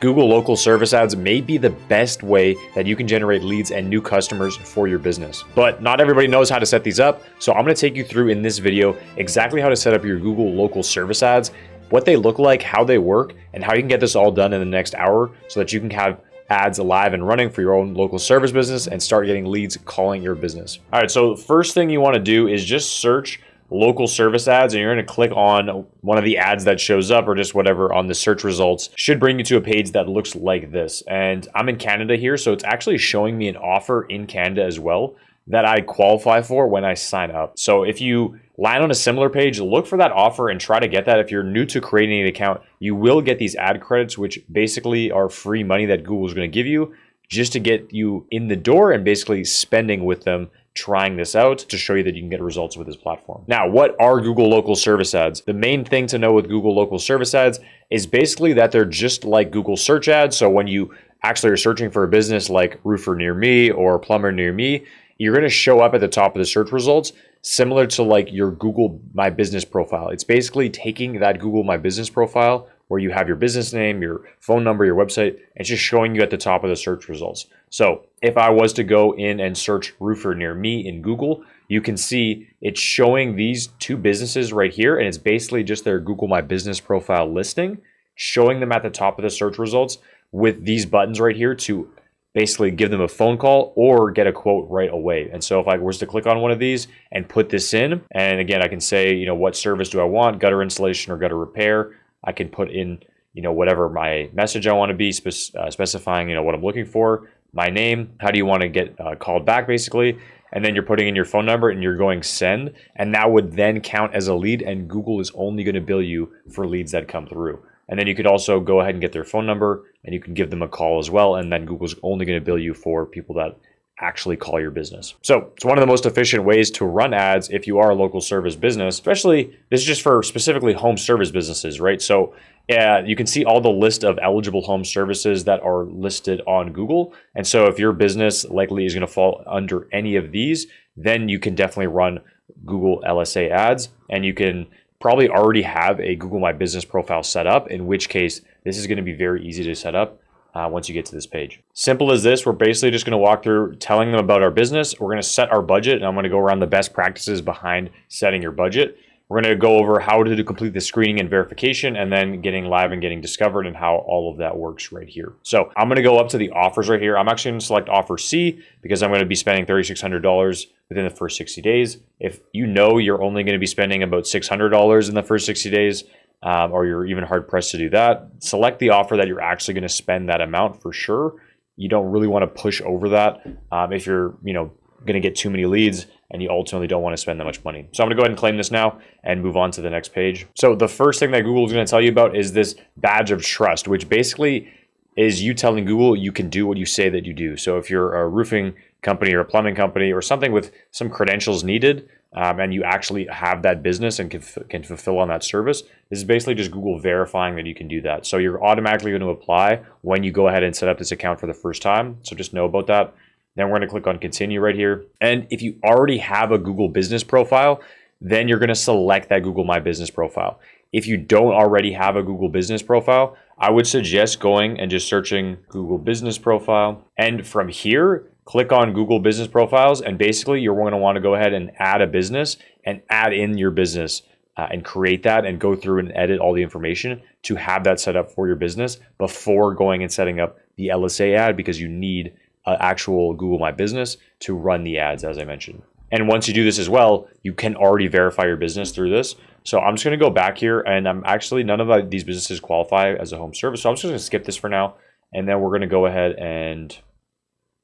Google local service ads may be the best way that you can generate leads and new customers for your business. But not everybody knows how to set these up. So I'm going to take you through in this video exactly how to set up your Google local service ads, what they look like, how they work, and how you can get this all done in the next hour so that you can have ads live and running for your own local service business and start getting leads calling your business. All right, so the first thing you want to do is just search local service ads, and you're going to click on one of the ads that shows up or just whatever on the search results. Should bring you to a page that looks like this. And I'm in Canada here, so it's actually showing me an offer in Canada as well that I qualify for when I sign up. So if you land on a similar page, look for that offer and try to get that. If you're new to creating an account, you will get these ad credits, which basically are free money that Google is going to give you just to get you in the door and basically spending with them, trying this out to show you that you can get results with this platform. Now, what are Google local service ads? The main thing to know with Google local service ads is basically that they're just like Google search ads. So when you actually are searching for a business like roofer near me or plumber near me, you're going to show up at the top of the search results, similar to like your Google My Business profile. It's basically taking that Google My Business profile where you have your business name, your phone number, your website, and just showing you at the top of the search results. So if I was to go in and search roofer near me in Google, you can see it's showing these two businesses right here, and it's basically just their Google My Business profile listing, showing them at the top of the search results with these buttons right here to basically give them a phone call or get a quote right away. And so if I was to click on one of these and put this in, and again, I can say, what service do I want? Gutter installation or gutter repair. I can put in, whatever my message I want to be, specifying, what I'm looking for, my name, how do you want to get called back basically. And then you're putting in your phone number and you're going send. And that would then count as a lead, and Google is only going to bill you for leads that come through. And then you could also go ahead and get their phone number and you can give them a call as well. And then Google's only going to bill you for people that actually call your business. So it's one of the most efficient ways to run ads if you are a local service business, especially this is just for specifically home service businesses, right? So you can see all the list of eligible home services that are listed on Google. And so if your business likely is going to fall under any of these, then you can definitely run Google LSA ads, and you can probably already have a Google My Business profile set up, in which case this is going to be very easy to set up once you get to this page. Simple as this. We're basically just going to walk through telling them about our business. We're going to set our budget, and I'm going to go around the best practices behind setting your budget. We're going to go over how to complete the screening and verification, and then getting live and getting discovered, and how all of that works right here. So I'm going to go up to the offers right here. I'm actually going to select offer C because I'm going to be spending $3,600 within the first 60 days. If you're only going to be spending about $600 in the first 60 days, or you're even hard pressed to do that, select the offer that you're actually going to spend that amount for sure. You don't really want to push over that if you're going to get too many leads and you ultimately don't want to spend that much money. So I'm going to go ahead and claim this now and move on to the next page. So the first thing that Google is going to tell you about is this badge of trust, which basically is you telling Google you can do what you say that you do. So if you're a roofing company or a plumbing company or something with some credentials needed, and you actually have that business and can fulfill on that service, this is basically just Google verifying that you can do that. So you're automatically going to apply when you go ahead and set up this account for the first time. So just know about that. Then we're going to click on continue right here. And if you already have a Google business profile, then you're going to select that Google My Business profile. If you don't already have a Google business profile, I would suggest going and just searching Google business profile. And from here, click on Google business profiles. And basically you're going to want to go ahead and add a business and add in your business and create that and go through and edit all the information to have that set up for your business before going and setting up the LSA ad, because you need actual Google My Business to run the ads, as I mentioned. And once you do this as well, you can already verify your business through this. So I'm just going to go back here, and I'm actually, none of these businesses qualify as a home service. So I'm just going to skip this for now. And then we're going to go ahead and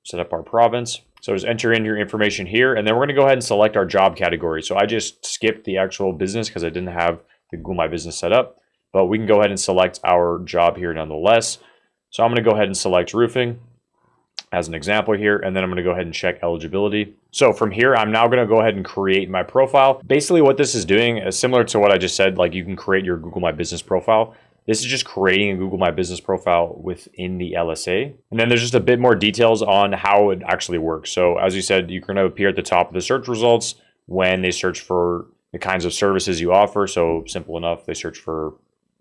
set up our province. So just enter in your information here, and then we're going to go ahead and select our job category. So I just skipped the actual business because I didn't have the Google My Business set up, but we can go ahead and select our job here nonetheless. So I'm going to go ahead and select roofing as an example here, and then I'm going to go ahead and check eligibility. So from here, I'm now going to go ahead and create my profile. Basically what this is doing is similar to what I just said, like you can create your Google My Business profile. This is just creating a Google My Business profile within the LSA. And then there's just a bit more details on how it actually works. So as you said, you're going to appear at the top of the search results when they search for the kinds of services you offer. So simple enough, they search for,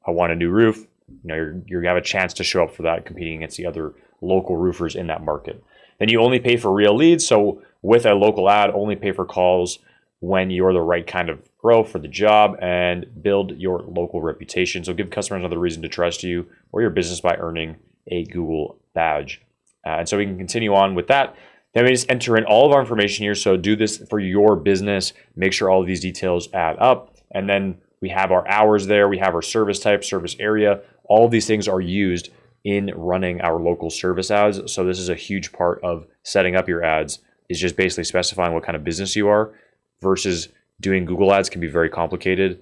I want a new roof. you have a chance to show up for that, competing against the other local roofers in that market. Then you only pay for real leads. So with a local ad, only pay for calls when you're the right kind of pro for the job, and build your local reputation. So give customers another reason to trust you or your business by earning a Google badge. And so we can continue on with that. Then we just enter in all of our information here. So do this for your business. Make sure all of these details add up. And then we have our hours there. We have our service type, service area. All of these things are used in running our local service ads. So this is a huge part of setting up your ads, is just basically specifying what kind of business you are, versus doing Google ads can be very complicated,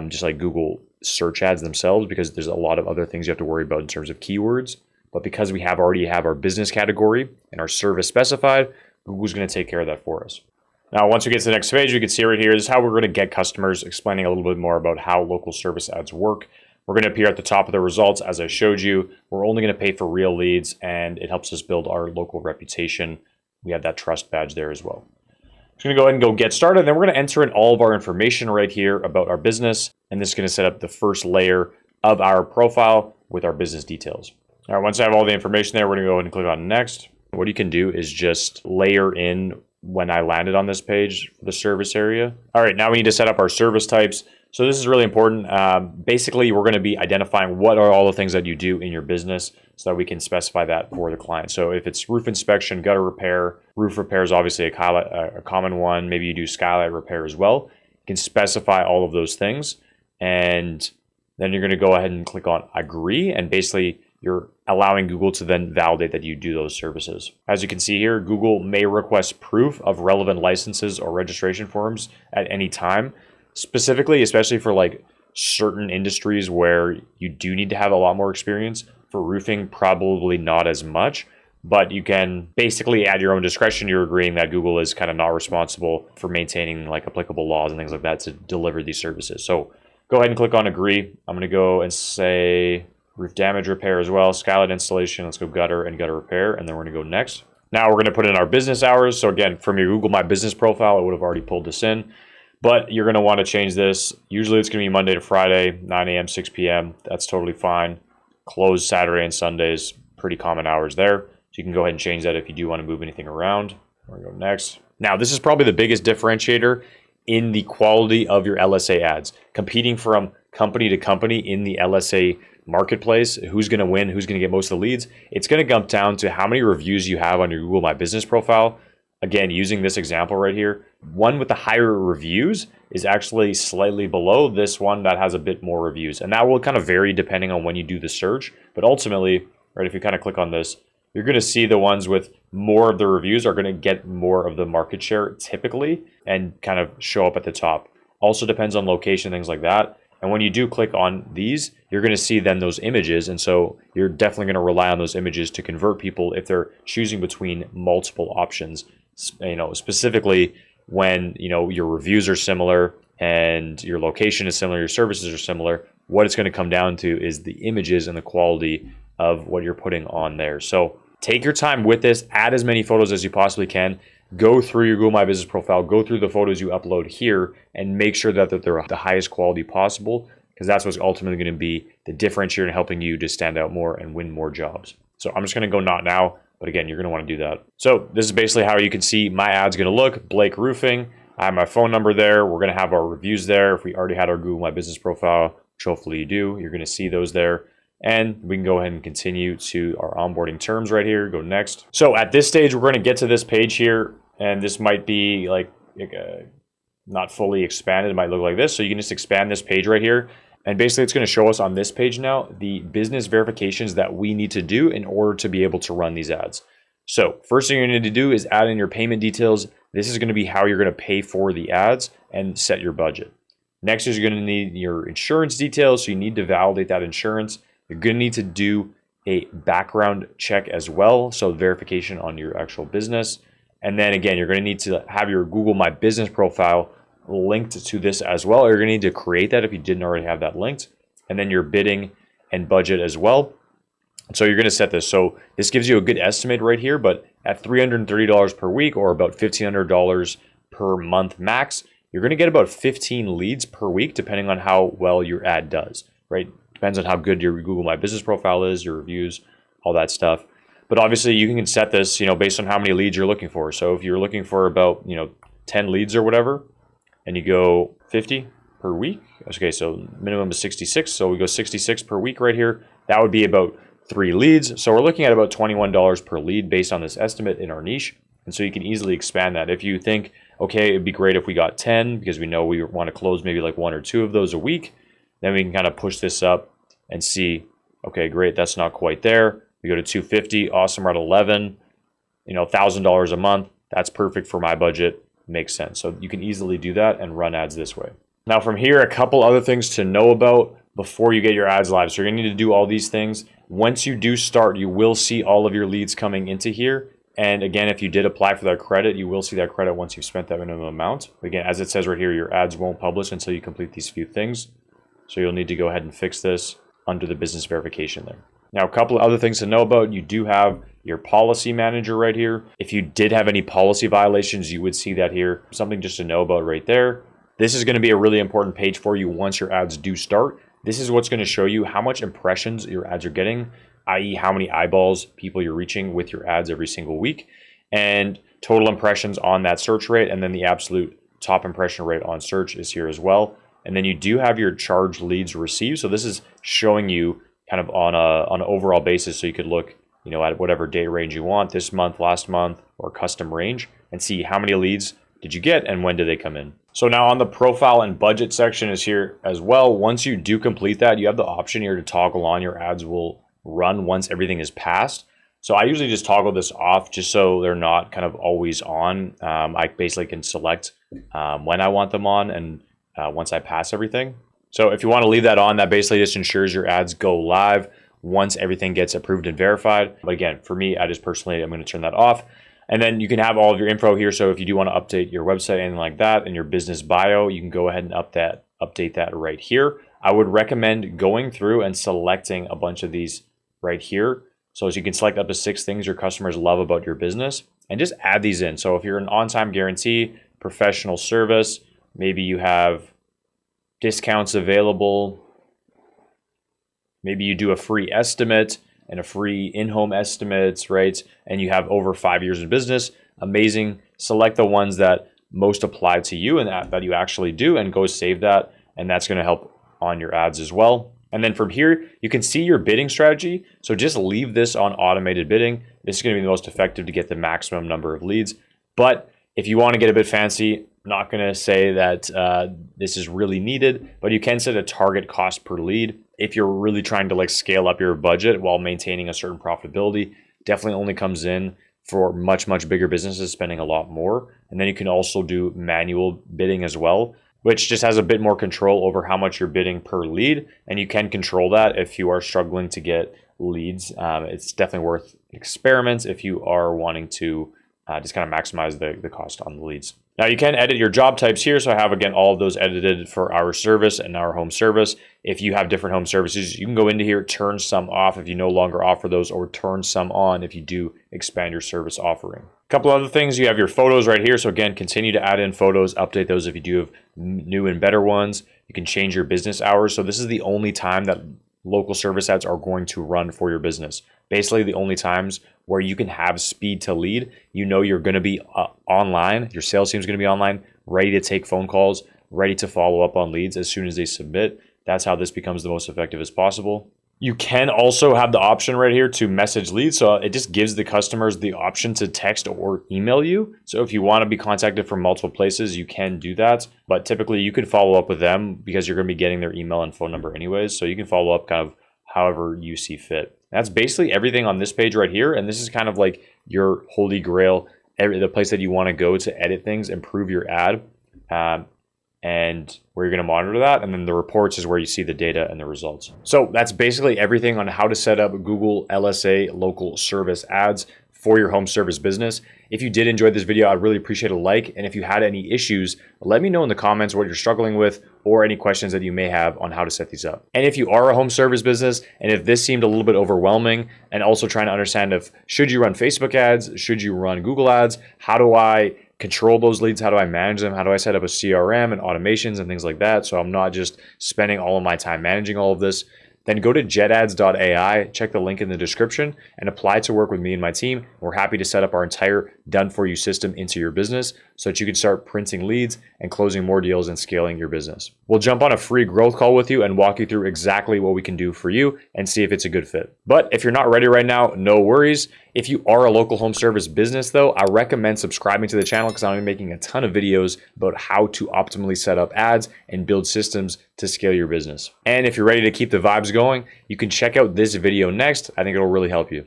just like Google search ads themselves, because there's a lot of other things you have to worry about in terms of keywords. But because we already have our business category and our service specified, Google's going to take care of that for us. Now, once we get to the next page, you can see right here, this is how we're going to get customers, explaining a little bit more about how local service ads work. We're going to appear at the top of the results, as I showed you. We're only going to pay for real leads, and it helps us build our local reputation. We have that trust badge there as well. So I'm going to go ahead and go get started. Then we're going to enter in all of our information right here about our business. And this is going to set up the first layer of our profile with our business details. All right, once I have all the information there, we're going to go ahead and click on next. What you can do is just layer in when I landed on this page for the service area. All right, now we need to set up our service types. So this is really important. Basically, we're going to be identifying what are all the things that you do in your business so that we can specify that for the client. So if it's roof inspection, gutter repair, roof repair is obviously a common one. Maybe you do skylight repair as well. You can specify all of those things. And then you're going to go ahead and click on agree. And basically, you're allowing Google to then validate that you do those services. As you can see here, Google may request proof of relevant licenses or registration forms at any time. Specifically, especially for like certain industries where you do need to have a lot more experience. For roofing, probably not as much, but you can basically at your own discretion, you're agreeing that Google is kind of not responsible for maintaining like applicable laws and things like that to deliver these services. So go ahead and click on agree. I'm going to go and say roof damage repair as well, skylight installation. Let's go gutter and gutter repair, and then we're going to go next. Now we're going to put in our business hours. So again, from your Google My Business profile, it would have already pulled this in. But you're going to want to change this. Usually it's going to be Monday to Friday, 9 a.m., 6 p.m. That's totally fine. Closed Saturday and Sundays, pretty common hours there. So you can go ahead and change that if you do want to move anything around. We're going to go next. Now, this is probably the biggest differentiator in the quality of your LSA ads. Competing from company to company in the LSA marketplace, who's going to win, who's going to get most of the leads, it's going to come down to how many reviews you have on your Google My Business profile. Again, using this example right here, one with the higher reviews is actually slightly below this one that has a bit more reviews. And that will kind of vary depending on when you do the search. But ultimately, right, if you kind of click on this, you're going to see the ones with more of the reviews are going to get more of the market share typically and kind of show up at the top. Also depends on location, things like that. And when you do click on these, you're going to see then those images. And so you're definitely going to rely on those images to convert people if they're choosing between multiple options. Specifically when, your reviews are similar and your location is similar, your services are similar, what it's going to come down to is the images and the quality of what you're putting on there. So take your time with this, add as many photos as you possibly can, go through your Google My Business profile, go through the photos you upload here, and make sure that they're the highest quality possible, because that's what's ultimately going to be the differentiator in helping you to stand out more and win more jobs. So I'm just going to go not now. But again, you're going to want to do that. So this is basically how you can see my ad's going to look. Blake Roofing. I have my phone number there. We're going to have our reviews there. If we already had our Google My Business profile, which hopefully you do, you're going to see those there. And we can go ahead and continue to our onboarding terms right here. Go next. So at this stage, we're going to get to this page here. And this might be like not fully expanded. It might look like this. So you can just expand this page right here. And basically, it's going to show us on this page now the business verifications that we need to do in order to be able to run these ads. So first thing you need to do is add in your payment details. This is going to be how you're going to pay for the ads and set your budget. Next is you're going to need your insurance details. So you need to validate that insurance. You're going to need to do a background check as well. So verification on your actual business. And then again, you're going to need to have your Google My Business profile linked to this as well. You're going to need to create that if you didn't already have that linked. And then your bidding and budget as well. So you're going to set this. So this gives you a good estimate right here, but at $330 per week or about $1,500 per month max, you're going to get about 15 leads per week, depending on how well your ad does, right? Depends on how good your Google My Business profile is, your reviews, all that stuff. But obviously you can set this, based on how many leads you're looking for. So if you're looking for about, 10 leads or whatever, and you go 50 per week. Okay, so minimum is 66. So we go 66 per week right here. That would be about 3 leads. So we're looking at about $21 per lead based on this estimate in our niche. And so you can easily expand that. If you think, okay, it'd be great if we got 10 because we know we want to close maybe like 1 or 2 of those a week, then we can kind of push this up and see, okay, great, that's not quite there. We go to 250, awesome, we're at 11, $1,000 a month. That's perfect for my budget. Makes sense. So you can easily do that and run ads this way. Now from here, a couple other things to know about before you get your ads live. So you're gonna need to do all these things. Once you do start, you will see all of your leads coming into here. And again, if you did apply for that credit, you will see that credit once you've spent that minimum amount. Again, as it says right here, your ads won't publish until you complete these few things. So you'll need to go ahead and fix this under the business verification there. Now, a couple of other things to know about. You do have your policy manager right here. If you did have any policy violations, you would see that here. Something just to know about right there. This is going to be a really important page for you once your ads do start. This is what's going to show you how much impressions your ads are getting, i.e. how many eyeballs, people you're reaching with your ads every single week, and total impressions on that search rate, and then the absolute top impression rate on search is here as well. And then you do have your charged leads received. So this is showing you kind of on an overall basis. So you could look, at whatever date range you want, this month, last month, or custom range, and see how many leads did you get and when did they come in. So now on the profile and budget section is here as well. Once you do complete that, you have the option here to toggle on your ads will run once everything is passed. So I usually just toggle this off just so they're not kind of always on. I basically can select when I want them on and once I pass everything. So if you want to leave that on, that basically just ensures your ads go live once everything gets approved and verified. But again, for me, I'm going to turn that off. And then you can have all of your info here. So if you do want to update your website, anything like that, and your business bio, you can go ahead and update that right here. I would recommend going through and selecting a bunch of these right here. So as you can select up to 6 things your customers love about your business and just add these in. So if you're an on-time guarantee, professional service, maybe you have discounts available. Maybe you do a free estimate and a free in-home estimates, right? And you have over 5 years in business. Amazing. Select the ones that most apply to you and that you actually do, and go save that. And that's going to help on your ads as well. And then from here, you can see your bidding strategy. So just leave this on automated bidding. This is going to be the most effective to get the maximum number of leads. But if you want to get a bit fancy, I'm not going to say that this is really needed, but you can set a target cost per lead. If you're really trying to scale up your budget while maintaining a certain profitability, definitely only comes in for much, much bigger businesses spending a lot more. And then you can also do manual bidding as well, which just has a bit more control over how much you're bidding per lead. And you can control that if you are struggling to get leads. It's definitely worth experiments if you are wanting to just kind of maximize the cost on the leads. Now you can edit your job types here. So I have, again, all of those edited for our service and our home service. If you have different home services, you can go into here, turn some off if you no longer offer those, or turn some on if you do expand your service offering. A couple other things, you have your photos right here. So again, continue to add in photos, update those if you do have new and better ones. You can change your business hours. So this is the only time that local service ads are going to run for your business. Basically the only times where you can have speed to lead. You're going to be online. Your sales team is going to be online, ready to take phone calls, ready to follow up on leads as soon as they submit. That's how this becomes the most effective as possible. You can also have the option right here to message leads. So it just gives the customers the option to text or email you. So if you want to be contacted from multiple places, you can do that. But typically you could follow up with them because you're going to be getting their email and phone number anyways. So you can follow up kind of however you see fit. That's basically everything on this page right here. And this is kind of like your holy grail, the place that you want to go to edit things, improve your ad, and where you're going to monitor that. And then the reports is where you see the data and the results. So that's basically everything on how to set up Google LSA local service ads for your home service business. If you did enjoy this video, I'd really appreciate a like. And if you had any issues, let me know in the comments what you're struggling with or any questions that you may have on how to set these up. And if you are a home service business, and if this seemed a little bit overwhelming, and also trying to understand if should you run Facebook ads, should you run Google ads, how do I control those leads, how do I manage them, how do I set up a CRM and automations and things like that, so I'm not just spending all of my time managing all of this, then go to jetads.ai, check the link in the description, and apply to work with me and my team. We're happy to set up our entire done-for-you system into your business so that you can start printing leads and closing more deals and scaling your business. We'll jump on a free growth call with you and walk you through exactly what we can do for you and see if it's a good fit. But if you're not ready right now, no worries. If you are a local home service business though, I recommend subscribing to the channel because I'm making a ton of videos about how to optimally set up ads and build systems to scale your business. And if you're ready to keep the vibes going, you can check out this video next. I think it'll really help you.